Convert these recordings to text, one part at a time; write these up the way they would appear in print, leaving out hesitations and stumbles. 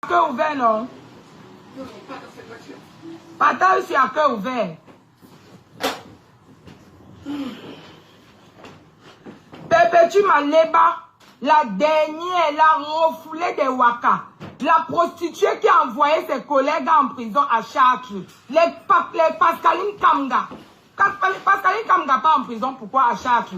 Cœur ouvert, non? Partage sur un cœur ouvert. Perpétue Maleba, la dernière, la refoulée des Waka. La prostituée qui a envoyé ses collègues en prison à Chartres. Les Pascaline Kamga. Pascaline Kamga pas en prison, pourquoi à Chartres?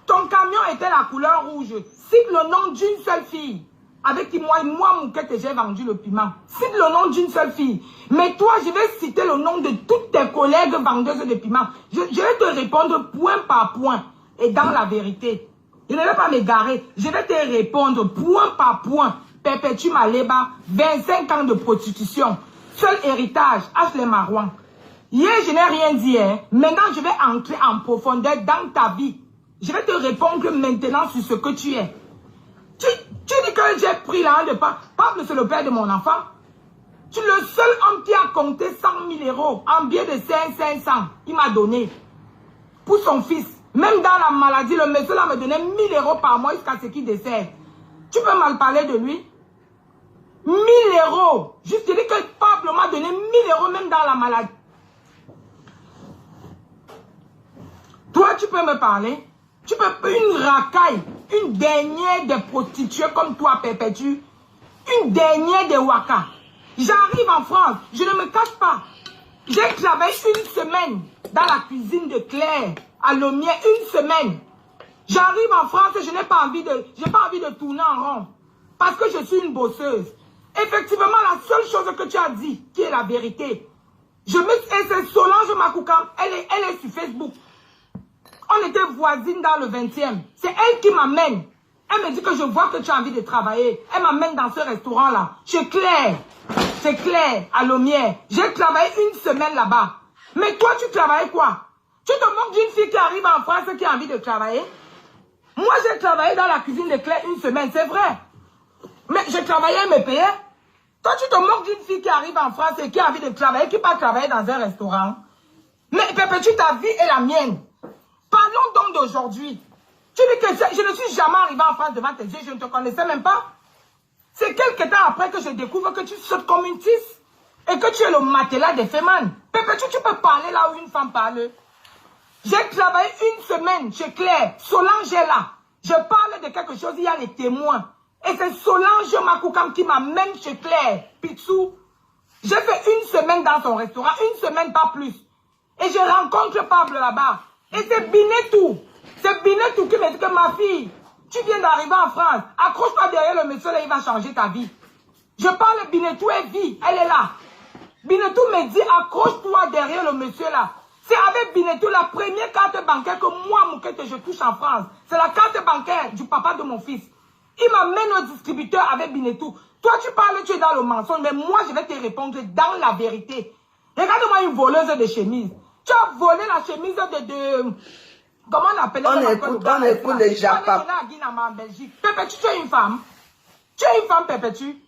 Ton camion était la couleur rouge. Cite le nom d'une seule fille. Avec qui moi Mouquette, j'ai vendu le piment. Cite le nom d'une seule fille. Mais toi, je vais citer le nom de toutes tes collègues vendeuses de piment. Je vais te répondre point par point. Et dans la vérité, je ne vais pas m'égarer. Je vais te répondre point par point. Perpétue Maleba, 25 ans de prostitution. Seul héritage, Ashley Marouan. Hier, je n'ai rien dit. Hein. Maintenant, je vais entrer en profondeur dans ta vie. Je vais te répondre maintenant sur ce que tu es. Tu dis que j'ai pris l'argent de Pablo, c'est le père de mon enfant. Tu es le seul homme qui a compté 100 000 euros en billet de 500. Il m'a donné pour son fils. Même dans la maladie, le monsieur là me donnait 1 000 euros par mois jusqu'à ce qu'il décède. Tu peux mal parler de lui? 1 000 euros. Juste dire que Pablo m'a donné 1 000 euros même dans la maladie. Toi, tu peux me parler? Tu peux une racaille, une dernière des prostituées comme toi, Perpétue, une dernière des Waka. J'arrive en France, je ne me cache pas. J'ai travaillé une semaine dans la cuisine de Claire, à Lomier, une semaine. J'arrive en France et je n'ai pas envie de tourner en rond. Parce que je suis une bosseuse. Effectivement, la seule chose que tu as dit, qui est la vérité, et c'est Solange Makoukam, elle est sur Facebook. On était voisines dans le 20e. C'est elle qui m'amène. Elle me dit que je vois que tu as envie de travailler. Elle m'amène dans ce restaurant-là. Chez Claire. C'est Claire, à Lomière. J'ai travaillé une semaine là-bas. Mais toi, tu travailles quoi? Tu te moques d'une fille qui arrive en France qui a envie de travailler? Moi, j'ai travaillé dans la cuisine de Claire une semaine, c'est vrai. Mais je travaillais et me payais. Toi, tu te moques d'une fille qui arrive en France et qui a envie de travailler, qui part travailler dans un restaurant. Mais Perpétue, ta vie est la mienne. Parlons donc d'aujourd'hui. Tu dis que je ne suis jamais arrivé en France devant tes yeux, je ne te connaissais même pas. C'est quelques temps après que je découvre que tu sautes comme une tisse et que tu es le matelas des femmes. Perpétue, tu peux parler là où une femme parle. J'ai travaillé une semaine chez Claire. Solange est là. Je parle de quelque chose, il y a les témoins. Et c'est Solange Makoukam qui m'amène chez Claire. Pitsou. J'ai fait une semaine dans son restaurant, une semaine pas plus. Et je rencontre Pablo là-bas. Et c'est Binetou. C'est Binetou qui me dit que ma fille, tu viens d'arriver en France. Accroche-toi derrière le monsieur là, il va changer ta vie. Je parle Binetou, elle vit, elle est là. Binetou me dit, accroche-toi derrière le monsieur là. C'est avec Binetou la première carte bancaire que moi, Mouquette, je touche en France. C'est la carte bancaire du papa de mon fils. Il m'amène au distributeur avec Binetou. Toi, tu parles, tu es dans le mensonge, mais moi, je vais te répondre dans la vérité. Regarde-moi une voleuse de chemise. Tu as volé la chemise de comment on appelle ça? On écoute les Japon. Perpétue, tu es une femme. Tu es une femme, Perpétue.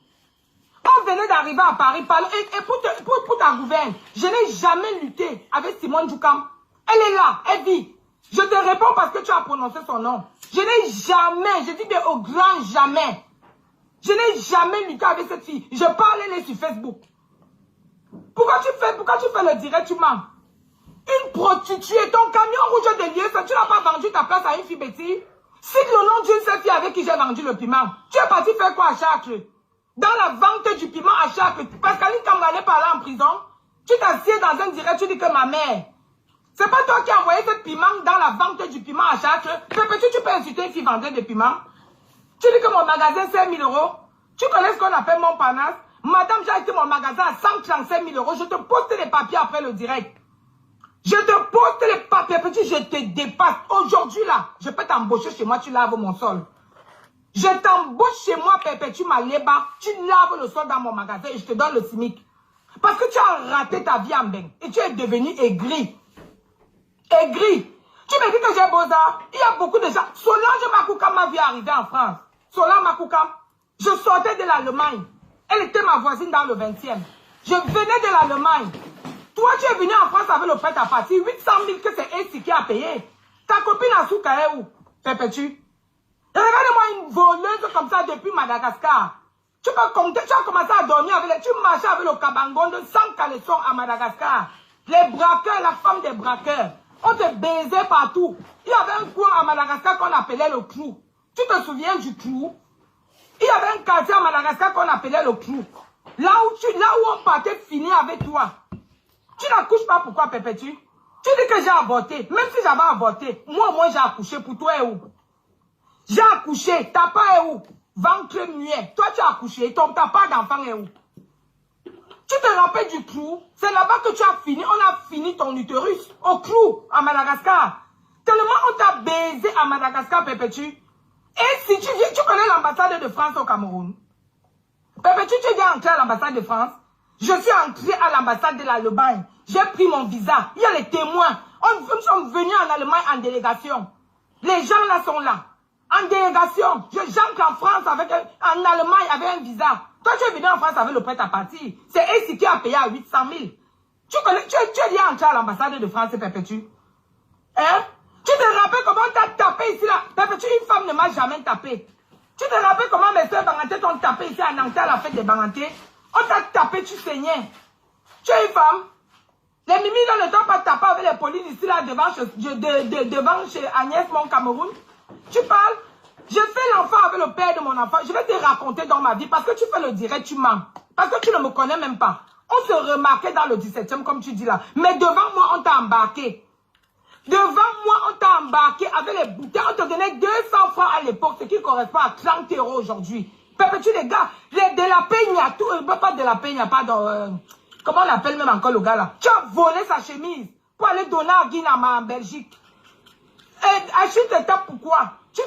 On venait d'arriver à Paris. Et pour ta gouverne, je n'ai jamais lutté avec Simone Djoukam. Elle est là, elle vit. Je te réponds parce que tu as prononcé son nom. Je n'ai jamais, je dis bien au grand jamais. Je n'ai jamais lutté avec cette fille. Je parle, elle est sur Facebook. Pourquoi tu fais le direct, tu mens? Une prostituée, ton camion rouge de lieu, tu n'as pas vendu ta place à une fille bêtise. Cite le nom d'une seule fille avec qui j'ai vendu le piment. Tu es parti faire quoi à Chartres? Dans la vente du piment à Chartres, Pascaline Kamga n'est pas là en prison. Tu t'assieds dans un direct, tu dis que ma mère. C'est pas toi qui as envoyé ce piment dans la vente du piment à Chartres. Perpétue, tu peux insulter une fille vendeuse de piment. Tu dis que mon magasin c'est 1 000 euros. Tu connais ce qu'on appelle mon panace? Madame, j'ai acheté mon magasin à 135 000 euros. Je te poste les papiers après le direct. Je te poste les papiers, petit, je te dépasse. Aujourd'hui, là, je peux t'embaucher chez moi, tu laves mon sol. Je t'embauche chez moi, Perpétue Maleba, tu laves le sol dans mon magasin et je te donne le SMIC. Parce que tu as raté ta vie en bain et tu es devenu aigri. Aigri. Tu me dis que j'ai beaux-arts. Il y a beaucoup de gens. Solange Makoukam m'a vu arriver en France. Solange Makoukam, je sortais de l'Allemagne. Elle était ma voisine dans le 20e. Je venais de l'Allemagne. Toi, tu es venu en France avec le prêt à partir. 800 000 que c'est Essie qui a payé. Ta copine Asuka est où? Perpétue. Regarde-moi une voleuse comme ça depuis Madagascar. Tu peux compter, tu as commencé à dormir avec tu marchais avec le cabangonde sans caleçon à Madagascar. Les braqueurs, la femme des braqueurs. On te baisait partout. Il y avait un coin à Madagascar qu'on appelait le clou. Tu te souviens du clou? Il y avait un quartier à Madagascar qu'on appelait le clou. Là où on partait finir avec toi. Tu n'accouches pas, pourquoi, Perpétue? Tu dis que j'ai avorté. Même si j'avais avorté, moi j'ai accouché. Pour toi, est où? J'ai accouché. Ta part est où? Ventre muet. Toi, tu as accouché. Ta part d'enfant est où? Tu te rappelles du clou? C'est là-bas que tu as fini. On a fini ton utérus. Au clou, à Madagascar. Tellement on t'a baisé à Madagascar, Perpétue. Et si tu viens, tu connais l'ambassade de France au Cameroun? Perpétue, tu viens entrer à l'ambassade de France? Je suis entré à l'ambassade de l'Allemagne. J'ai pris mon visa. Il y a les témoins. Nous sommes venus en Allemagne en délégation. Les gens là sont là. En délégation. J'entre en France en Allemagne avec un visa. Toi, tu es venu en France avec le prêt à partir. C'est ici qui a payé à 800 000. Tu es déjà entré à l'ambassade de France, Perpétue. Hein? Tu te rappelles comment on t'a tapé ici là? Perpétue, une femme ne m'a jamais tapé. Tu te rappelles comment mes soeurs Banganté t'ont tapé ici à Nantes à la fête des Banganté? On t'a tapé, tu saignais. Tu es une femme. Les mimi là ne t'ont pas tapé avec les polices ici là devant chez Agnès, mon Cameroun. Tu parles? Je fais l'enfant avec le père de mon enfant. Je vais te raconter dans ma vie parce que tu fais le direct, tu mens. Parce que tu ne me connais même pas. On se remarquait dans le 17e comme tu dis là. Mais devant moi, on t'a embarqué. Devant moi, on t'a embarqué avec les bouteilles. On te donnait 200 francs à l'époque, ce qui correspond à 30 € aujourd'hui. Perpétue les gars, de la peña, pas de la peña, pardon. Comment on appelle même encore le gars là? Tu as volé sa chemise pour aller donner à Guinama en Belgique. Et Achille te tape pourquoi? Tu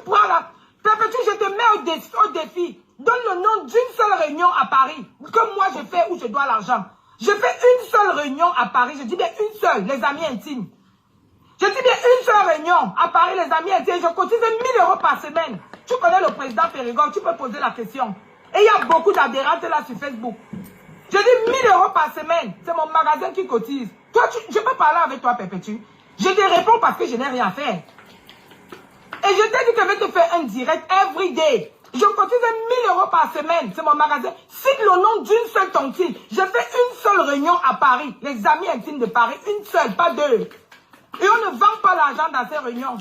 prends là. Perpétue, je te mets au défi. Donne le nom d'une seule réunion à Paris. Que moi je fais où je dois l'argent. Je fais une seule réunion à Paris. Je dis bien une seule, les amis intimes. Je dis bien une seule réunion à Paris, les amis intimes. Je cotise 1 000 € par semaine. Tu connais le président Périgord, tu peux poser la question. Et il y a beaucoup d'adhérentes là sur Facebook. Je dis 1 000 € par semaine. C'est mon magasin qui cotise. Toi, je peux parler avec toi, Perpétue. Je te réponds parce que je n'ai rien fait. Et je t'ai dit que je vais te faire un direct every day. Je cotise 1 000 € par semaine. C'est mon magasin. Cite le nom d'une seule tontine. Je fais une seule réunion à Paris. Les amis intimes de Paris. Une seule, pas deux. Et on ne vend pas l'argent dans ces réunions.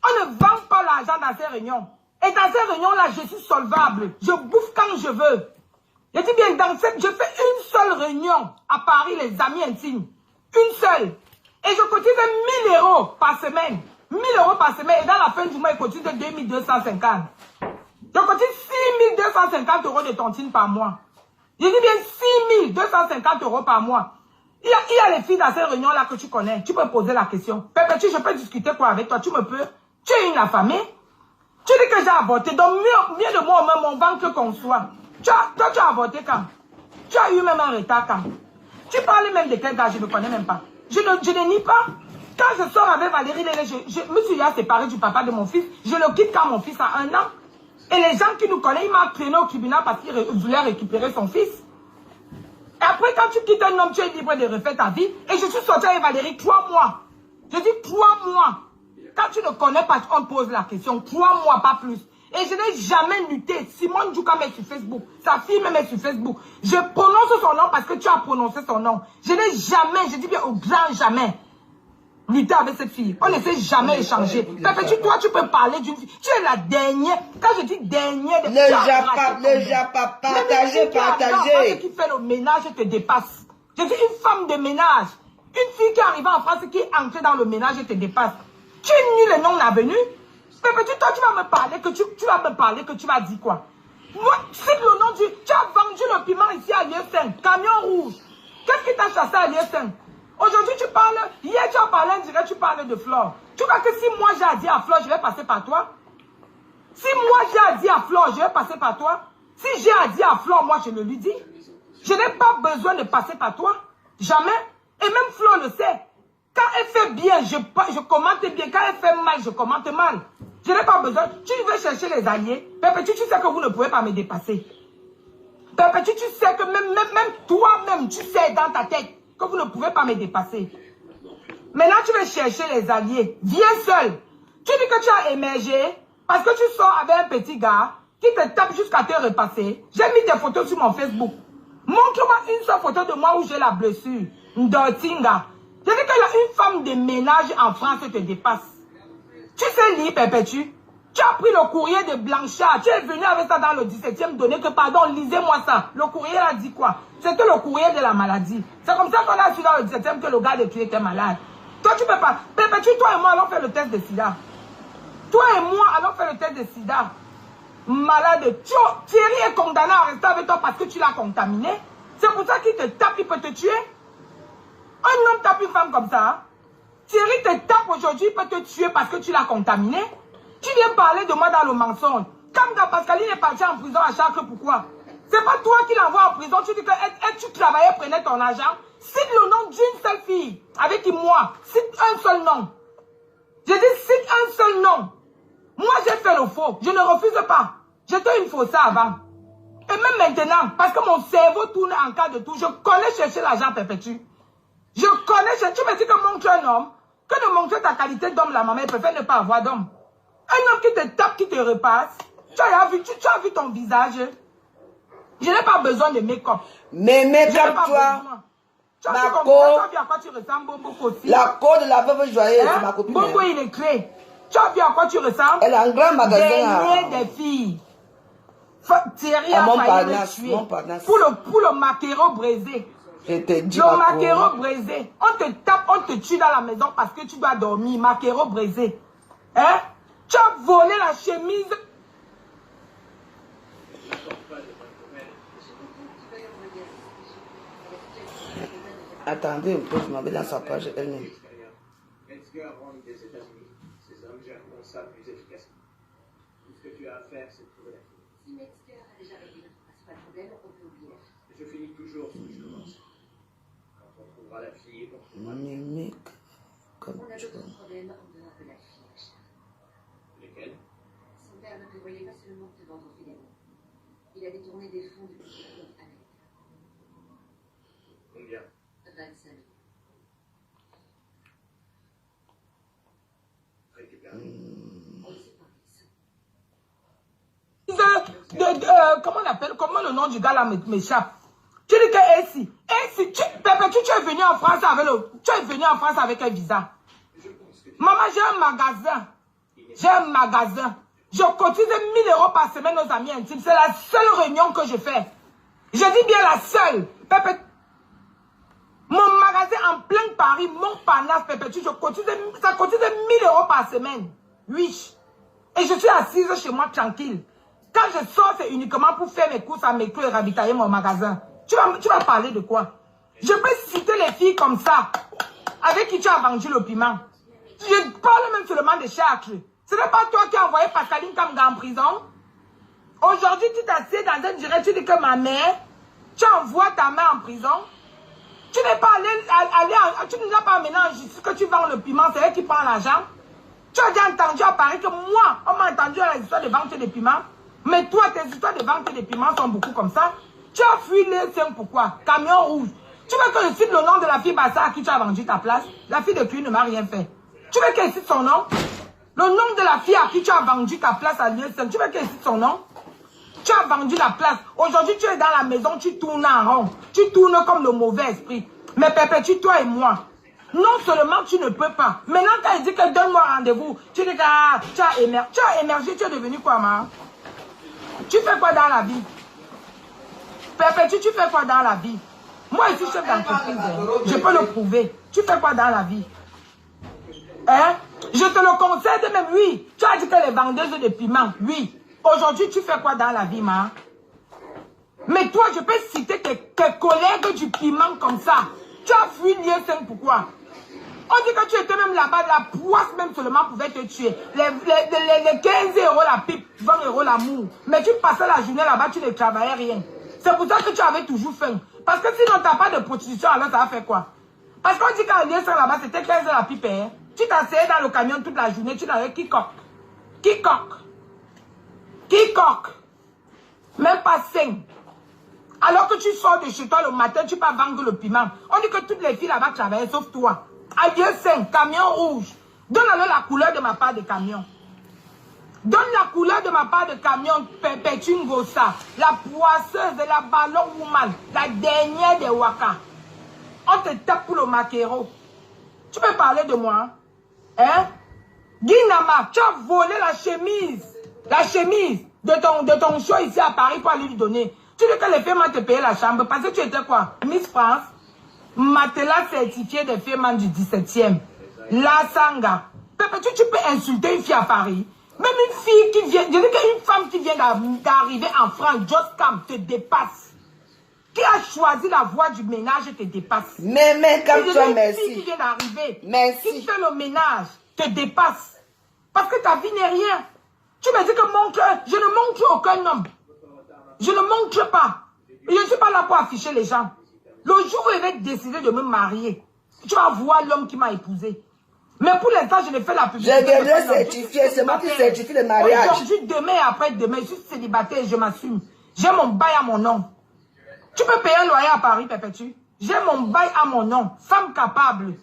On ne vend pas l'argent dans ces réunions. Et dans ces réunions-là, je suis solvable. Je bouffe quand je veux. Je dis bien, je fais une seule réunion à Paris, les amis intimes. Une seule. Et je cotise 1 000 € par semaine. 1 000 € par semaine. Et dans la fin du mois, je cotise 2250. Je cotise 6250 € de tontine par mois. Je dis bien 6250 € par mois. Il y a les filles dans ces réunions-là que tu connais. Tu peux poser la question. Perpétue, je peux discuter quoi avec toi? Tu me peux? Tu es une affamée? Tu dis que j'ai avorté. Donc mieux de moi même mon ventre qu'on soit. Toi, tu as avorté quand? Tu as eu même un retard quand? Tu parles même de quel gars? Je ne connais même pas. Je ne nie pas. Quand je sors avec Valérie Lélé, je me suis séparé du papa de mon fils. Je le quitte quand mon fils a 1 an. Et les gens qui nous connaissent, il m'a traîné au tribunal parce qu'il voulait récupérer son fils. Et après, quand tu quittes un homme, tu es libre de refaire ta vie. Et je suis sorti avec Valérie 3 mois. Je dis 3 mois. Quand tu ne connais pas, on pose la question. 3 mois, pas plus. Et je n'ai jamais lutté. Simone Djoukam est sur Facebook. Sa fille même est sur Facebook. Je prononce son nom parce que tu as prononcé son nom. Je n'ai jamais, je dis bien au grand jamais, lutté avec cette fille. On ne s'est jamais échangé. Toi, tu peux parler d'une fille. Tu es la dernière. Quand je dis dernière... Le Japa, partagez. Quand qui fait le ménage te dépasse. Je dis une femme de ménage. Une fille qui est arrivée en France, qui est entrée dans le ménage et te dépasse. Tu es nul et non avenu. Perpétue, toi, tu vas me parler que tu vas dire quoi? Moi, c'est le nom du... Tu as vendu le piment ici à Lieu-Saint, camion rouge. Qu'est-ce qui t'a chassé à Lieu-Saint? Aujourd'hui, tu parles... Hier, tu as parlé en direct, tu parles de Flore. Tu crois que si moi j'ai à dire à Flore, je vais passer par toi? Si moi j'ai à dire à Flore, je vais passer par toi? Si j'ai à dire à Flore, moi, je le lui dis. Je n'ai pas besoin de passer par toi. Jamais. Et même Flore le sait. Quand elle fait bien, je commente bien. Quand elle fait mal, je commente mal. Je n'ai pas besoin. Tu veux chercher les alliés. Perpétue, tu sais que vous ne pouvez pas me dépasser. Perpétue, tu sais que même toi-même, tu sais dans ta tête que vous ne pouvez pas me dépasser. Maintenant, tu veux chercher les alliés. Viens seul. Tu dis que tu as émergé parce que tu sors avec un petit gars qui te tape jusqu'à te repasser. J'ai mis des photos sur mon Facebook. Montre-moi une seule photo de moi où j'ai la blessure. Ndotinga. Je dis que une femme de ménage en France te dépasse. Tu sais lire, Perpétue. Tu as pris le courrier de Blanchard. Tu es venu avec ça dans le 17e donné que, pardon, lisez-moi ça. Le courrier a dit quoi? C'était le courrier de la maladie. C'est comme ça qu'on a su dans le 17e que le gars de tuer était malade. Toi, tu peux pas. Perpétue, toi et moi, allons faire le test de sida. Toi et moi, allons faire le test de sida. Malade. Thierry est condamné à rester avec toi parce que tu l'as contaminé. C'est pour ça qu'il te tape, il peut te tuer. Un homme tape une femme comme ça. Hein? Thierry te tape aujourd'hui, il peut te tuer parce que tu l'as contaminé. Tu viens parler de moi dans le mensonge. Comme Pascaline est partie en prison à Chartres, pourquoi? C'est pas toi qui l'envoie en prison. Tu dis que tu travaillais, prenais ton argent. Cite le nom d'une seule fille. Avec qui moi? Cite un seul nom. Je dis cite un seul nom. Moi j'ai fait le faux. Je ne refuse pas. J'étais une fausse avant. Et même maintenant, parce que mon cerveau tourne en cas de tout, je connais chercher l'argent Perpétue. Je connais chercher. Tu me dis que montre un homme, que de montrer ta qualité d'homme, la maman, elle préfère ne pas avoir d'homme. Un homme qui te tape, qui te repasse. Tu as vu ton visage. Je n'ai pas besoin de make-up. Mais make-up-toi. Ma côte. La côte de la veuve joyeuse, hein? Ma copine. Bongo, il est clé. Tu as vu à quoi tu ressembles? Elle a un grand magasin. Dernier des filles. Thierry a failli me tuer. Pour le maquereau brisé. Je te dis le maquereau brisé. On te tape, on te tue dans la maison parce que tu dois dormir. Maquereau brisé. Hein? Tu as volé la chemise. Attendez un peu, je m'avais dans sa page elle-même. Metzger rentre des États-Unis. Ces hommes gèrent ça plus efficacement. Tout ce que tu as à faire, c'est de trouver la fille. Si Metzger a déjà réglé notre principal problème, on peut oublier. Je finis toujours ce que je commence. Quand on trouvera la fille, on trouvera Mais mec, comme on a tu d'autres vois. problèmes en dehors de la fille, Richard. lesquels. Son père ne prévoyait pas seulement te vendre fidèlement. Il a détourné des fonds depuis qu'il est américain. Combien? 25 000. Récupère. On ne sait pas qui sont. Comment on appelle? Comment le nom du gars là m'échappe? Tu dis que Essie, tu es venu en France avec un visa. Maman, j'ai un magasin. J'ai un magasin. Je cotise 1000 € par semaine aux amis intimes. C'est la seule réunion que je fais. Je dis bien la seule. Mon magasin en plein Paris, Montparnasse, ça cotise 1000 € par semaine. Oui. Et je suis assise chez moi tranquille. Quand je sors, c'est uniquement pour faire mes courses à mes clous et ravitailler mon magasin. Tu vas parler de quoi? Je peux citer les filles comme ça, avec qui tu as vendu le piment. Je parle même seulement de Chartres. Ce n'est pas toi qui as envoyé Pascaline Kamga en prison. Aujourd'hui, tu t'assieds dans un direct, tu dis que ma mère, tu envoies ta mère en prison. Tu n'es pas tu ne l'as pas amené en justice que tu vends le piment, c'est elle qui prend l'argent. Tu as déjà entendu à Paris que moi, on m'a entendu à l'histoire de vente de piment. Mais toi, tes histoires de vente de piment sont beaucoup comme ça. Tu as fui les 5 pourquoi? Camion rouge. Tu veux que je cite le nom de la fille Bassa à qui tu as vendu ta place? La fille de Cuy ne m'a rien fait. Tu veux qu'elle cite son nom? Le nom de la fille à qui tu as vendu ta place à l'USM, tu veux qu'elle cite son nom? Tu as vendu la place. Aujourd'hui, tu es dans la maison, tu tournes en rond. Tu tournes comme le mauvais esprit. Mais Perpétue, toi et moi. Non seulement tu ne peux pas. Maintenant, quand elle dit que donne-moi rendez-vous, tu dis que tu as émergé, tu es devenu quoi, ma? Tu fais quoi dans la vie? Perpétue, tu fais quoi dans la vie? Moi, je suis chef d'entreprise. Je peux le prouver. Tu fais quoi dans la vie? Hein? Je te le concède même, oui. Tu as dit que les vendeuses de piment, oui. Aujourd'hui, tu fais quoi dans la vie, ma? Mais toi, je peux citer tes collègues du piment comme ça. Tu as fui l'IE5, pourquoi? On dit que tu étais même là-bas, la poisse même seulement pouvait te tuer. Les 15 € la pipe, 20 € l'amour. Mais tu passais la journée là-bas, tu ne travaillais rien. C'est pour ça que tu avais toujours faim. Parce que sinon, tu n'as pas de prostitution, alors ça va faire quoi? Parce qu'on dit qu'en l'IE5 là-bas, c'était 15 € la pipe. Hein? Tu t'asseyais dans le camion toute la journée, tu n'avais quiconque. Même pas 5. Alors que tu sors de chez toi le matin, tu vas vendre le piment. On dit que toutes les filles là-bas travaillent, sauf toi. Adieu 5, camion rouge. Donne-leur la couleur de ma part de camion. Donne la couleur de ma part de camion, Perpétue Ngossa, la poisseuse et la ballon woman, la dernière des Waka. On te tape pour le maquereau. Tu peux parler de moi? Hein? Guinama, tu as volé la chemise de ton show ici à Paris pour aller lui donner. Tu dis que les femmes te payer la chambre parce que tu étais quoi? Miss France, matelas certifié des femmes du 17e. La Sanga. Perpétue, tu peux insulter une fille à Paris. Même une fille qui vient, je dis qu'une femme qui vient d'arriver en France, just come, te dépasse. Qui a choisi la voie du ménage te dépasse. Mais comme toi, merci. Une fille qui vient d'arriver, merci. qui fait le ménage, te dépasse. Parce que ta vie n'est rien. Tu me dis que je ne montre aucun homme. Je ne montre pas. Je ne suis pas là pour afficher les gens. Le jour où je vais décider de me marier, tu vas voir l'homme qui m'a épousé. Mais pour l'instant, je ne fais la publicité. Je viendrai certifier, c'est moi qui certifie le mariage. Aujourd'hui, demain et après-demain, je suis célibataire et je m'assume. J'ai mon bail à mon nom. Tu peux payer un loyer à Paris, Perpétue. J'ai mon bail à mon nom. Femme capable.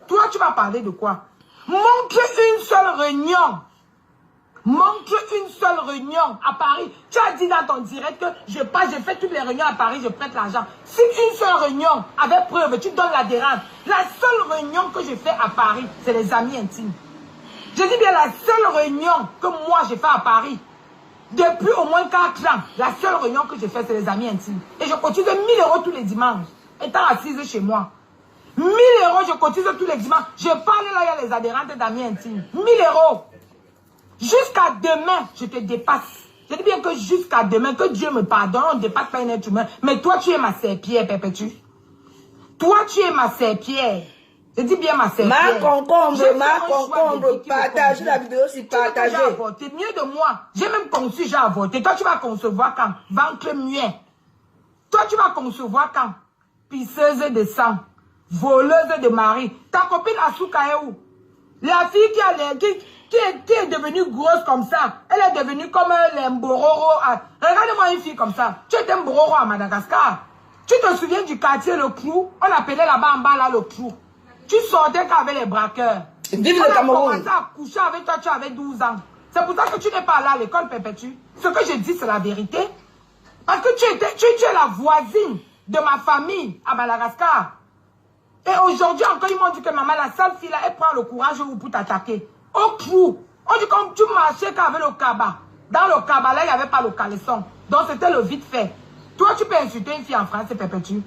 Toi, tu vas parler de quoi? Montre une seule réunion. Montre une seule réunion à Paris. Tu as dit dans ton direct que je fais toutes les réunions à Paris, je prête l'argent. Si une seule réunion, avec preuve, tu donnes l'adhérence. La seule réunion que je fais à Paris, c'est les amis intimes. Je dis bien la seule réunion que moi je fais à Paris, depuis au moins 4 ans, la seule réunion que je fais, c'est les amis intimes. Et je cotise 1000 € tous les dimanches, étant assise chez moi. 1000 €, je cotise tous les dimanches. Je parle là, il y a les adhérentes d'amis intimes. 1000 €. Jusqu'à demain, je te dépasse. Je dis bien que jusqu'à demain, que Dieu me pardonne, on ne dépasse pas un être humain. Mais toi, tu es ma serpillère, Perpétue. Toi, tu es ma serpillère. Je dis bien ma serpillère. Ma concombre, partage la vidéo, si partagée. J'ai mieux de moi. J'ai même conçu, j'ai avorté. Toi, tu vas concevoir quand? Ventre muet. Toi, tu vas concevoir quand? Pisseuse de sang. Voleuse de mari. Ta copine Asuka est où? La fille qui est devenue grosse comme ça, elle est devenue comme les Mbororo. Regarde-moi une fille comme ça. Tu étais Mbororo à Madagascar. Tu te souviens du quartier, le Clou? On appelait là-bas en bas, là, le Clou. Tu sortais qu'avec les braqueurs. Vive le Cameroun. On a commencé à coucher avec toi, tu avais 12 ans. C'est pour ça que tu n'es pas là à l'école, Perpétue. Ce que je dis, c'est la vérité. Parce que tu es la voisine de ma famille à Madagascar. Et aujourd'hui encore, ils m'ont dit que maman, la sale fille là, elle prend le courage pour t'attaquer. Au Clou. On dit comme tu marchais qu'avec le cabas. Dans le cabas là, il n'y avait pas le caleçon. Donc c'était le vite fait. Toi, tu peux insulter une fille en France, c'est Perpétue.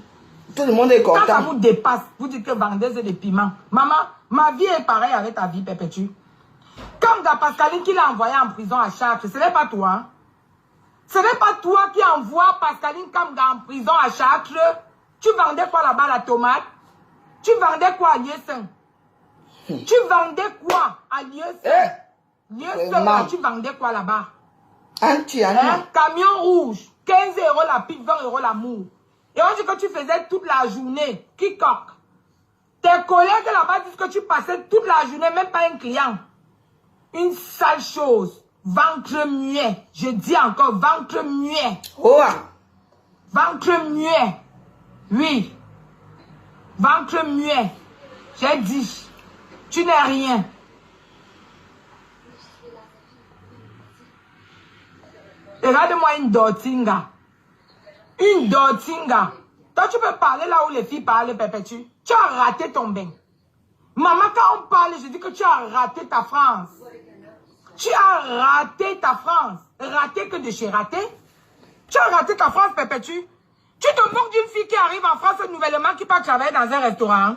Tout le monde est content. Quand ça vous dépasse, vous dites que vendeuse de piment. Maman, ma vie est pareille avec ta vie, Perpétue. Comme Pascaline qui l'a envoyé en prison à Chartres, ce n'est pas toi. Hein? Ce n'est pas toi qui envoie Pascaline Kamga en prison à Chartres. Tu vendais quoi là-bas, la tomate? Tu vendais quoi à Lieu-Saint? Tu vendais quoi à Lieu-Saint? Lieu-Saint, tu vendais quoi là-bas? Camion rouge, 15 € la pique, 20 € l'amour. Et on dit que tu faisais toute la journée. Qui coque? Tes collègues là-bas disent que tu passais toute la journée, même pas un client. Une sale chose. Ventre muet. Je dis encore, ventre muet. Oh. Ventre muet. Oui. Ventre muet. J'ai dit. Tu n'es rien. Regarde-moi une dotinga. Une dotinga. Toi, tu peux parler là où les filles parlent, Perpétue. Tu as raté ton bain. Maman, quand on parle, je dis que tu as raté ta France. Tu as raté ta France. Raté que de chez raté. Tu as raté ta France, Perpétue. Tu te moques d'une fille qui arrive en France nouvellement qui part travailler dans un restaurant.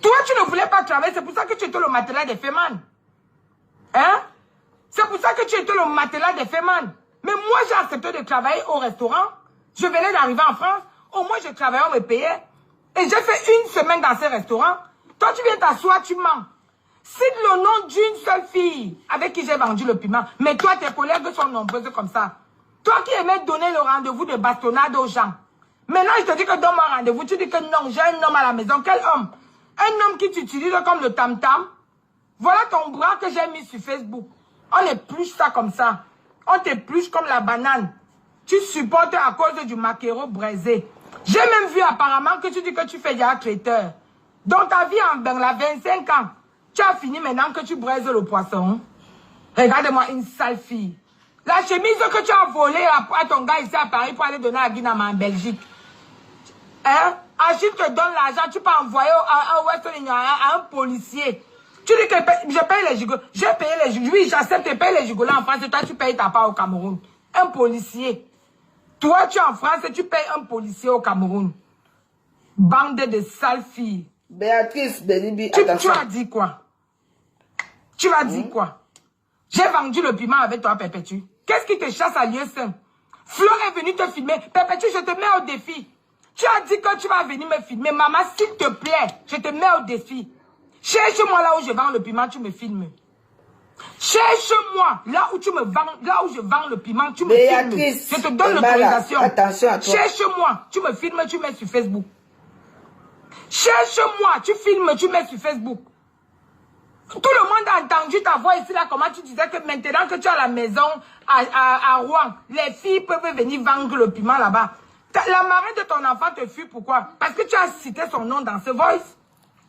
Toi, tu ne voulais pas travailler. C'est pour ça que tu étais le matelas des femmes. Hein? C'est pour ça que tu étais le matelas des femmes. Mais moi, j'ai accepté de travailler au restaurant. Je venais d'arriver en France. Au moins, je travaillais, on me payait. Et j'ai fait 1 semaine dans ce restaurant. Toi, tu viens t'asseoir, tu mens. Cite le nom d'une seule fille avec qui j'ai vendu le piment. Mais toi, tes collègues sont nombreuses comme ça. Toi qui aimais donner le rendez-vous de bastonnade aux gens. Maintenant, je te dis que donne-moi un rendez-vous. Tu dis que non, j'ai un homme à la maison. Quel homme? Un homme qui t'utilise comme le tam-tam. Voilà ton bras que j'ai mis sur Facebook. On épluche ça comme ça. On t'épluche comme la banane. Tu supportes à cause du maquereau braisé. J'ai même vu apparemment que tu dis que tu fais déjà traiteur. Dans ta vie en Bengla, 25 ans. Tu as fini maintenant que tu braises le poisson. Regarde-moi, une sale fille. La chemise que tu as volée à ton gars ici à Paris pour aller donner à Guinama en Belgique. Hein? Achille te donne l'argent, tu peux envoyer à un policier. Tu dis que je paye les gigolos. J'ai payé les gigolos. Oui, j'accepte de payer les gigolos en France et toi, tu payes ta part au Cameroun. Un policier. Toi, tu es en France et tu payes un policier au Cameroun. Bande de sales filles. Béatrice, Bélibi, tu as dit quoi? Tu vas dire quoi? J'ai vendu le piment avec toi, Perpétue. Qu'est-ce qui te chasse à lieu saint? Flo est venu te filmer. Perpétue, je te mets au défi. Tu as dit que tu vas venir me filmer. Maman, s'il te plaît, je te mets au défi. Cherche-moi là où je vends le piment, tu me filmes. Cherche-moi là où tu me vends, là où je vends le piment, tu me filmes. Je te donne l'autorisation. Attention à toi. Cherche-moi, tu me filmes, tu mets sur Facebook. Cherche-moi, tu filmes, tu mets sur Facebook. Tout le monde a entendu ta voix ici là, comment tu disais que maintenant que tu es à la maison à Rouen, les filles peuvent venir vendre le piment là-bas. La marraine de ton enfant te fuit, pourquoi? Parce que tu as cité son nom dans ce voice.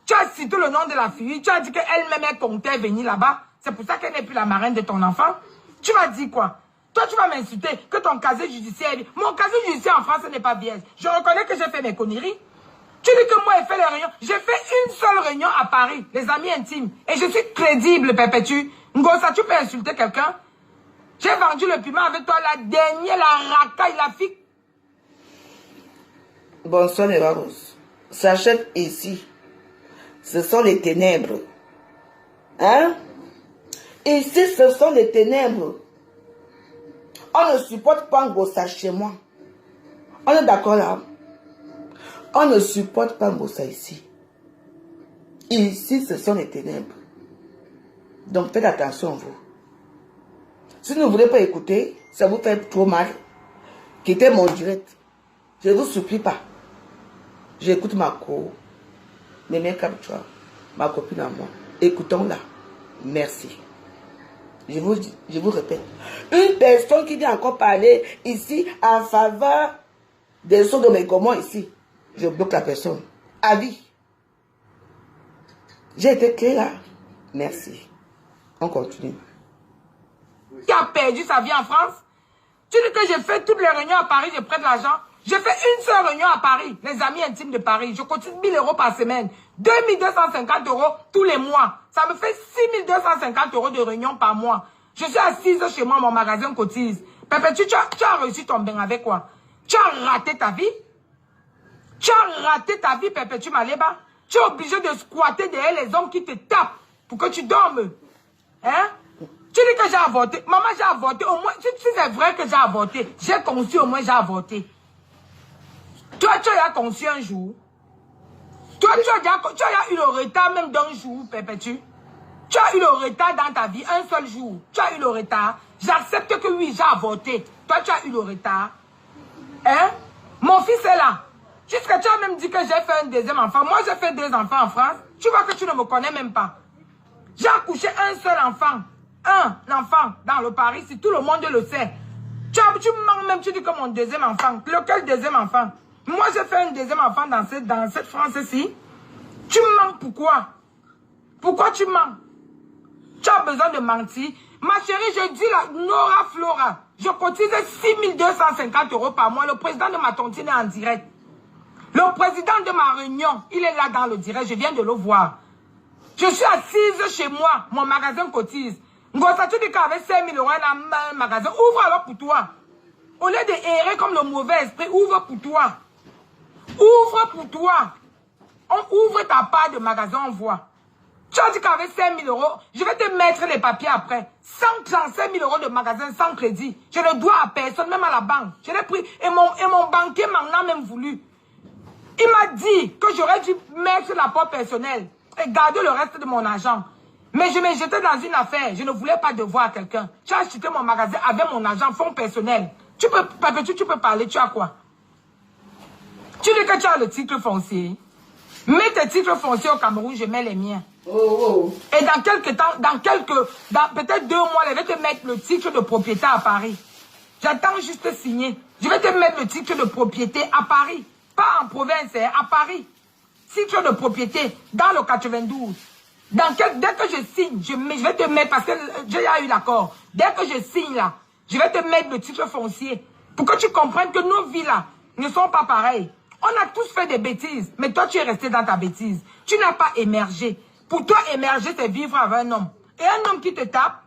Tu as cité le nom de la fille. Tu as dit qu'elle-même elle comptait venir là-bas. C'est pour ça qu'elle n'est plus la marraine de ton enfant. Tu vas dire quoi? Toi, tu vas m'insulter que ton casier judiciaire... Mon casier judiciaire en France n'est pas vierge. Je reconnais que j'ai fait mes conneries. Tu dis que moi, j'ai fait les réunions. J'ai fait une seule réunion à Paris, les amis intimes. Et je suis crédible, Perpétue. Ngosa, tu peux insulter quelqu'un? J'ai vendu le piment avec toi, la dernière, la racaille, la fille. Bonsoir, les Rose. S'achète ici. Ce sont les ténèbres. Hein? Ici, ce sont les ténèbres. On ne supporte pas Ngosa chez moi. On est d'accord là? On ne supporte pas Ngosa ici. Ici, ce sont les ténèbres. Donc, faites attention à vous. Si vous ne voulez pas écouter, ça vous fait trop mal. Quittez mon direct. Je ne vous supplie pas. J'écoute ma co. Mémé Captua, ma copine à moi. Écoutons-la. Merci. Je vous répète. Une personne qui vient encore parler ici en faveur des sons de mes communs ici. Je bloque la personne. Avis. J'ai été clair là. Merci. On continue. Qui a perdu sa vie en France? Tu dis que j'ai fait toutes les réunions à Paris, je prête l'argent. J'ai fait une seule réunion à Paris, les amis intimes de Paris. Je cotise 1000 € par semaine. 2250 € tous les mois. Ça me fait 6250 € de réunion par mois. Je suis assise chez moi, mon magasin cotise. Perpétue, tu as réussi ton bain avec quoi? Tu as raté ta vie? Tu as raté ta vie, Perpétue Maleba? Tu es obligé de squatter derrière les hommes qui te tapent pour que tu dormes. Hein? Tu dis que j'ai avorté. Maman, j'ai avorté. Au moins, si c'est vrai que j'ai avorté, j'ai conçu, au moins j'ai avorté. Toi, tu as conçu un jour. Toi, tu as eu le retard même d'un jour, Perpétue. Tu as eu le retard dans ta vie, un seul jour. Tu as eu le retard. J'accepte que oui, j'ai avorté. Toi, tu as eu le retard. Hein? Mon fils est là. Jusqu'à tu as même dit que j'ai fait un deuxième enfant. Moi, j'ai fait 2 enfants en France. Tu vois que tu ne me connais même pas. J'ai accouché un seul enfant. Un enfant dans le Paris, si tout le monde le sait. Tu mens même, tu dis que mon deuxième enfant. Lequel deuxième enfant? Moi, j'ai fait un deuxième enfant dans cette France-ci. Tu mens pourquoi? Pourquoi tu mens? Tu as besoin de mentir. Ma chérie, je dis la Nora Flora. Je cotise 6250 € par mois. Le président de ma tontine est en direct. Le président de ma réunion, il est là dans le direct. Je viens de le voir. Je suis assise chez moi. Mon magasin cotise. Ngosa, tu dis qu'avec 5000 € un magasin, ouvre alors pour toi. Au lieu de errer comme le mauvais esprit, ouvre pour toi. Ouvre pour toi. On ouvre ta part de magasin, on voit. Tu as dit qu'avec 5000 €, je vais te mettre les papiers après. 135 000 € de magasin sans crédit. Je ne dois à personne, même à la banque. Je l'ai pris et mon banquier m'en a même voulu. Il m'a dit que j'aurais dû mettre l'apport personnel et garder le reste de mon argent. Mais je m'ai jeté dans une affaire. Je ne voulais pas devoir à quelqu'un. Tu as acheté mon magasin avec mon argent, fonds personnel. Tu peux parler, tu as quoi? Tu dis que tu as le titre foncier. Mets tes titres fonciers au Cameroun, je mets les miens. Et dans quelques temps, dans peut-être 2 mois, je vais te mettre le titre de propriété à Paris. J'attends juste signer. Je vais te mettre le titre de propriété à Paris. Pas en province, à Paris. Titre de propriété dans le 92. Dès que je signe, je vais te mettre, parce que j'ai eu l'accord. Dès que je signe là, je vais te mettre le titre foncier. Pour que tu comprennes que nos vies là ne sont pas pareilles. On a tous fait des bêtises, mais toi tu es resté dans ta bêtise. Tu n'as pas émergé. Pour toi, émerger, c'est vivre avec un homme. Et un homme qui te tape,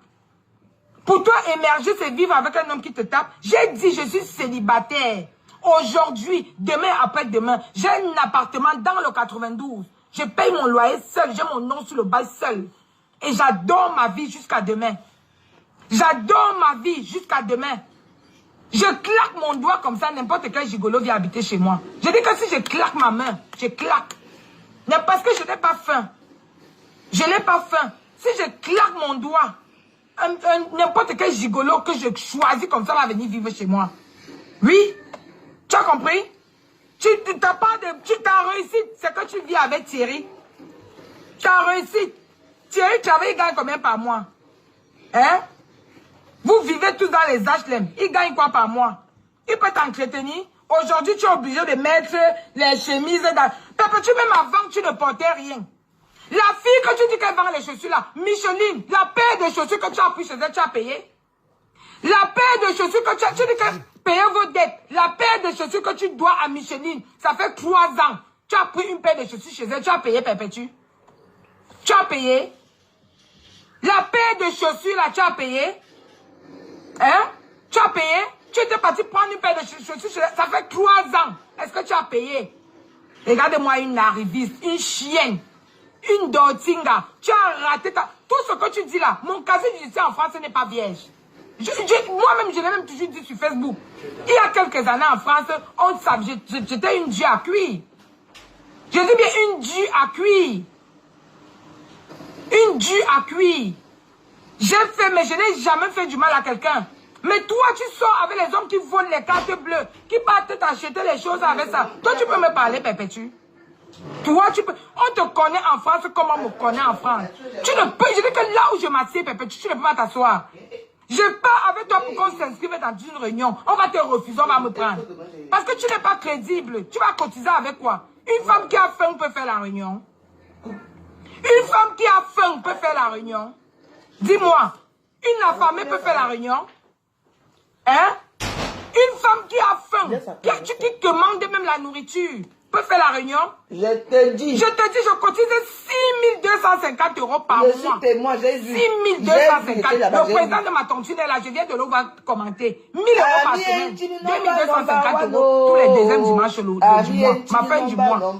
pour toi, émerger, c'est vivre avec un homme qui te tape. J'ai dit, je suis célibataire. Aujourd'hui, demain, après-demain, j'ai un appartement dans le 92. Je paye mon loyer seul, j'ai mon nom sur le bail seul. Et j'adore ma vie jusqu'à demain. J'adore ma vie jusqu'à demain. Je claque mon doigt comme ça, n'importe quel gigolo vient habiter chez moi. Je dis que si je claque ma main, je claque. Mais parce que je n'ai pas faim. Je n'ai pas faim. Si je claque mon doigt, n'importe quel gigolo que je choisis comme ça va venir vivre chez moi. Oui? Tu as compris? Tu as réussi. C'est que tu vis avec Thierry. Tu as réussi. Thierry, tu avais gagné combien par mois? Hein? Vous vivez tous dans les HLM. Il gagne quoi par mois? Il peut t'entretenir. Aujourd'hui, tu es obligé de mettre les chemises dans... Papa, tu même avant, tu ne portais rien. La fille que tu dis qu'elle vend les chaussures là, Micheline, la paire de chaussures que tu as pris chez elle, tu as payé? La paire de chaussures que tu as... Tu dis que payer vos dettes. La paire de chaussures que tu dois à Micheline, ça fait 3 ans. Tu as pris une paire de chaussures chez elle, tu as payé, Perpétue? Tu as payé? La paire de chaussures là, tu as payé? Hein? Tu as payé? Tu étais parti prendre une paire de chaussures chez elle, ça fait 3 ans. Est-ce que tu as payé? Regardez-moi une arriviste, une chienne. Une dortinga, tu as raté ta... Tout ce que tu dis là, mon casier judiciaire en France n'est pas vierge. Moi-même, je l'ai même toujours dit sur Facebook. Il y a quelques années en France, on savait, j'étais une due à cuire. Je dis bien une due à cuire. Une due à cuire. J'ai fait, mais je n'ai jamais fait du mal à quelqu'un. Mais toi, tu sors avec les hommes qui volent les cartes bleues, qui partent t'acheter les choses avec ça. Toi, tu peux me parler, Perpétue? Toi, tu peux... On te connaît en France comme on me connaît en France. Tu ne peux... Je dis que là où je m'assieds, Perpétue, tu ne peux pas t'asseoir. Je pars avec toi pour qu'on s'inscrive dans une réunion. On va te refuser, on va me prendre. Parce que tu n'es pas crédible. Tu vas cotiser avec quoi? Une femme qui a faim peut faire la réunion. Une femme qui a faim peut faire la réunion. Dis-moi, une affamée peut faire la réunion? Hein? Une femme qui a faim, qui commande même la nourriture, peut faire la réunion? Je te dis. Je te dis, je cotise 6250 € par mois. Je suis témoin, j'ai vu. 6250. Le président de ma tontine est là, je viens de l'eau va commenter. 1000 € par semaine. 2250 € tous les deuxièmes dimanches du mois. Ma fin du mois.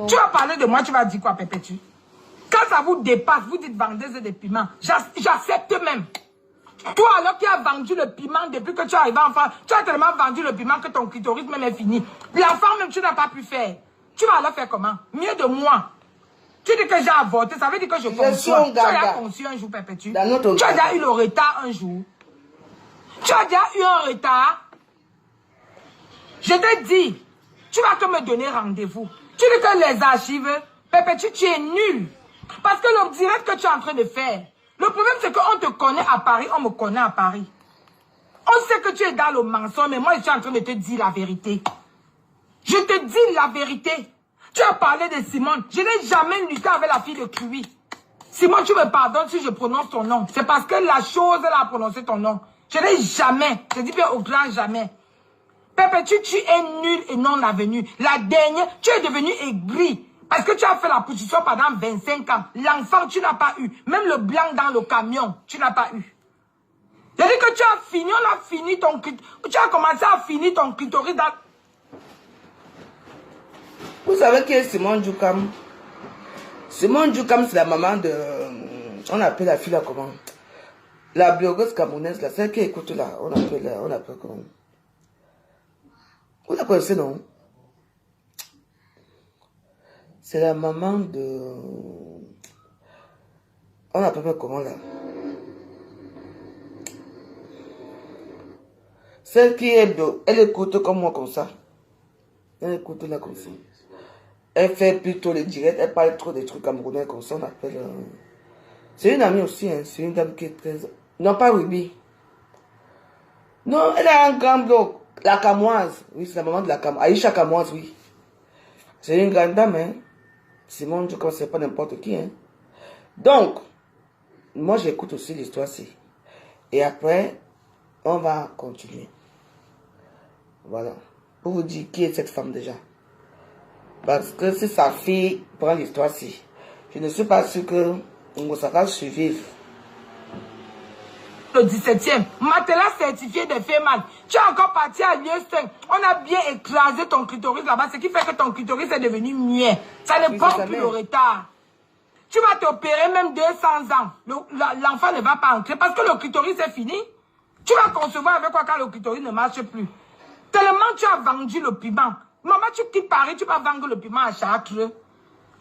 Tu vas parler de moi, tu vas dire quoi, Perpétue? Quand ça vous dépasse, vous dites vendeuse de piment. J'accepte même. Toi, alors qui as vendu le piment depuis que tu es arrivé en France, tu as tellement vendu le piment que ton clitoris même est fini. L'enfant même, tu n'as pas pu faire. Tu vas alors faire comment? Mieux de moi. Tu dis que j'ai avorté, ça veut dire que je conçois. Tu as déjà conçu un jour, Perpétue. Tu as déjà eu le retard un jour. Tu as déjà eu un retard. Je te dis, tu vas que me donner rendez-vous. Tu dis que les archives, Perpétue, tu es nul. Parce que le direct que tu es en train de faire, le problème c'est qu'on te connaît à Paris, on me connaît à Paris. On sait que tu es dans le mensonge, mais moi je suis en train de te dire la vérité. Je te dis la vérité. Tu as parlé de Simone. Je n'ai jamais lutté avec la fille de Cruy. Simone, tu me pardonnes si je prononce ton nom. C'est parce que la chose, elle a prononcé ton nom. Je n'ai jamais, je dis bien au grand jamais. Perpétue, tu es nul et non avenu. La dernière, tu es devenu aigri. Parce que tu as fait la position pendant 25 ans. L'enfant, tu n'as pas eu. Même le blanc dans le camion, tu n'as pas eu. Je dis que tu as fini, on a fini ton clitoris. Tu as commencé à finir ton clitoris dans... Vous savez qui est Simone Djoukam? Simone Djoukam, c'est la maman de... On appelle la fille là comment? La blogueuse camerounaise là, celle qui écoute là. On appelle comment? Vous la connaissez, non? C'est la maman de... On appelle comment là? Celle qui est de... Elle écoute comme moi comme ça. Elle écoute là comme ça. Elle fait plutôt les directs. Elle parle trop des trucs camerounais comme ça. On appelle... C'est une amie aussi. Hein. C'est une dame qui est très... Non, pas Ruby. Non, elle a un grand bloc. La Camoise. Oui, c'est la maman de la Camoise. Aïcha Camoise, oui. C'est une grande dame, hein. Simone, je ne sais pas n'importe qui, hein. Donc, moi j'écoute aussi l'histoire-ci. Et après, on va continuer. Voilà. Pour vous dire qui est cette femme déjà. Parce que si sa fille prend l'histoire-ci, je ne suis pas sûr que ça va survivre. Le 17e, matelas certifié de Feynman. Tu es encore parti à lieu 5. On a bien écrasé ton clitoris là-bas, ce qui fait que ton clitoris est devenu muet. Ça ne prend plus le retard. Tu vas t'opérer même 200 ans. L'enfant ne va pas entrer parce que le clitoris est fini. Tu vas concevoir avec quoi quand le clitoris ne marche plus. Tellement tu as vendu le piment. Maman, tu quittes Paris, tu vas vendre le piment à Chartres.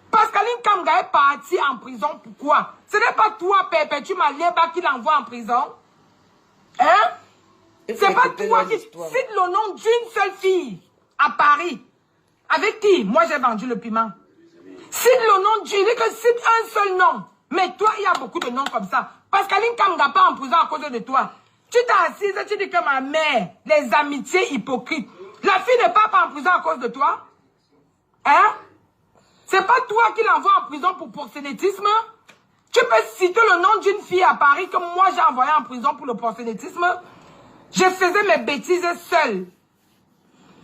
Pascaline Kamga est partie en prison. Pourquoi? Ce n'est pas toi, Perpétue Maléba, qui l'envoie en prison. Hein? C'est pas toi qui cite le nom d'une seule fille à Paris. Avec qui? Moi, j'ai vendu le piment. Cite le nom d'une, que cite un seul nom. Mais toi, il y a beaucoup de noms comme ça. Pascaline Kamga pas en prison à cause de toi. Tu t'es assise et tu dis que ma mère, les amitiés hypocrites. La fille n'est pas en prison à cause de toi. Hein? C'est pas toi qui l'envoie en prison pour proxénétisme. Tu peux citer le nom d'une fille à Paris que moi j'ai envoyé en prison pour le proxénétisme. Je faisais mes bêtises seule.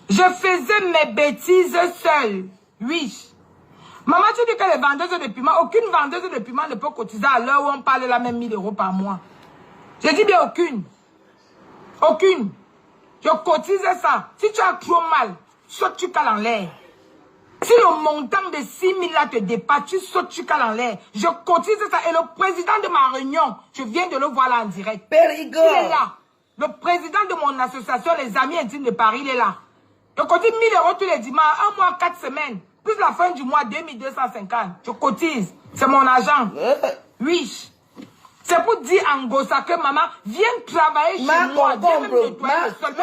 Je faisais mes bêtises seule. Oui. Maman, tu dis que les vendeuses de piment, aucune vendeuse de piment ne peut cotiser à l'heure où on parle la même 1000 € par mois. Je dis bien aucune. Aucune. Je cotise ça. Si tu as trop mal, saute tu cales en l'air. Si le montant de 6 000 là te dépasse, tu sautes tu cales en l'air. Je cotise ça. Et le président de ma réunion, je viens de le voir là en direct. Périgord. Il est là. Le président de mon association, les Amis Intimes de Paris, il est là. Je cotise 1000 € tous les dimanches, un mois, 4 semaines. Plus la fin du mois, 2250. Je cotise. C'est mon argent. Oui. C'est pour dire en Gossa que maman, viens travailler chez moi. Viens même nettoyer le sol.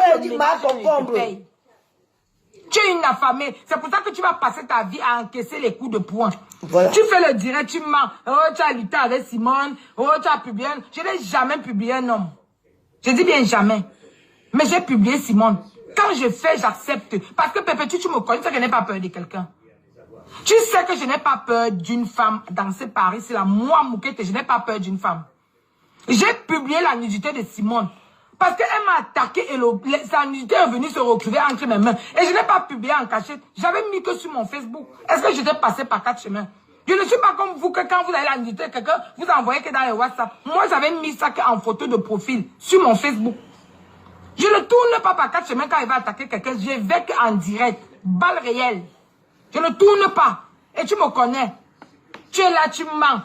Tu es une affamée. C'est pour ça que tu vas passer ta vie à encaisser les coups de poing. Voilà. Tu fais le direct, tu mens. Oh, tu as lutté avec Simone. Oh, tu as publié. Je n'ai jamais publié un homme. Je dis bien jamais. Mais j'ai publié Simone. Quand je fais, j'accepte. Parce que Perpétue, tu me connais, tu sais que je n'ai pas peur de quelqu'un. Tu sais que je n'ai pas peur d'une femme dans ce Paris. C'est la moi, Moukete, je n'ai pas peur d'une femme. J'ai publié la nudité de Simone. Parce qu'elle m'a attaqué et sa nudité est venue se retrouver entre mes mains. Et je n'ai pas publié en cachette. J'avais mis que sur mon Facebook. Est-ce que j'étais passé par 4 chemins? Je ne suis pas comme vous que quand vous avez la nudité, quelqu'un vous envoyez que dans les WhatsApp. Moi, j'avais mis ça en photo de profil sur mon Facebook. Je ne tourne pas par 4 chemins quand il va attaquer quelqu'un. Je vais en direct. Balle réelle. Je ne tourne pas. Et tu me connais. Tu es là, tu mens.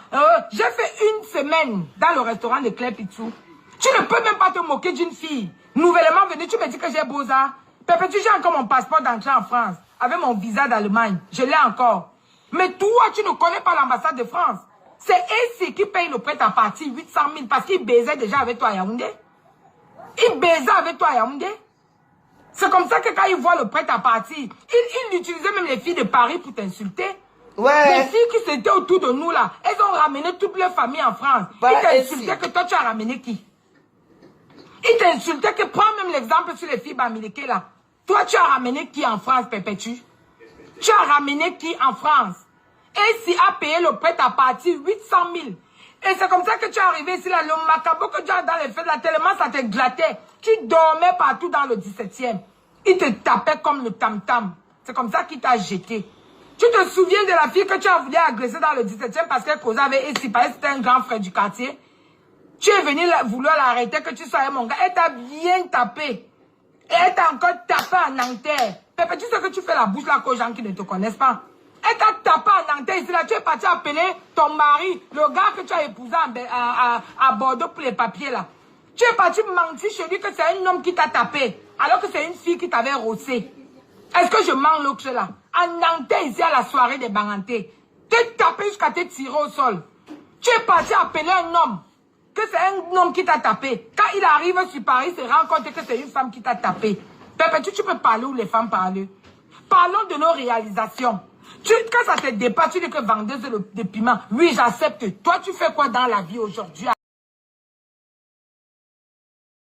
J'ai fait une semaine dans le restaurant de Claire Pitou. Tu ne peux même pas te moquer d'une fille. Nouvellement venue, tu me dis que j'ai beaux-arts. Perpétue, j'ai encore mon passeport d'entrée en France. Avec mon visa d'Allemagne. Je l'ai encore. Mais toi, tu ne connais pas l'ambassade de France. C'est ici qui paye le prêt-à-partir 800 000 parce qu'il baisait déjà avec toi à Yaoundé. Il baisait avec toi à Yaoundé. C'est comme ça que quand il voit le prêt-à-partir, il utilisait même les filles de Paris pour t'insulter. Ouais. Les filles qui étaient autour de nous là, elles ont ramené toutes leurs familles en France. Bah, ils t'insultaient que toi tu as ramené qui? Ils t'insultaient que, prends même l'exemple sur les filles Bamileke là. Toi tu as ramené qui en France, Perpétue? Tu as ramené qui en France? Et si a payé le prêt à partir 800 000. Et c'est comme ça que tu es arrivé ici là, le macabo que tu as dans les fêtes là, tellement ça te glattait. Tu dormais partout dans le 17e. Il te tapait comme le tam-tam. C'est comme ça qu'il t'a jeté. Tu te souviens de la fille que tu as voulu agresser dans le 17e parce qu'elle causait avec Essie, parce que c'était un grand frère du quartier. Tu es venu vouloir l'arrêter, que tu sois mon gars. Elle t'a bien tapé. Et elle t'a encore tapé en Nanterre. Pépé, tu sais que tu fais la bouche là aux gens qui ne te connaissent pas. Elle t'a tapé en Nanterre ici là. Tu es parti appeler ton mari, le gars que tu as épousé à Bordeaux pour les papiers là. Tu es parti mentir chez lui que c'est un homme qui t'a tapé. Alors que c'est une fille qui t'avait rossé. Est-ce que je mens l'autre là? En Nanterre ici à la soirée des Bangantés. T'es tapé jusqu'à te tirer au sol. Tu es parti appeler un homme. Que c'est un homme qui t'a tapé. Quand il arrive sur Paris, il se rend compte que c'est une femme qui t'a tapé. Pépé, tu peux parler où les femmes parlent. Parlons de nos réalisations. Quand ça te dépasse, tu dis que vendeuse de piment. Oui, j'accepte. Toi, tu fais quoi dans la vie aujourd'hui?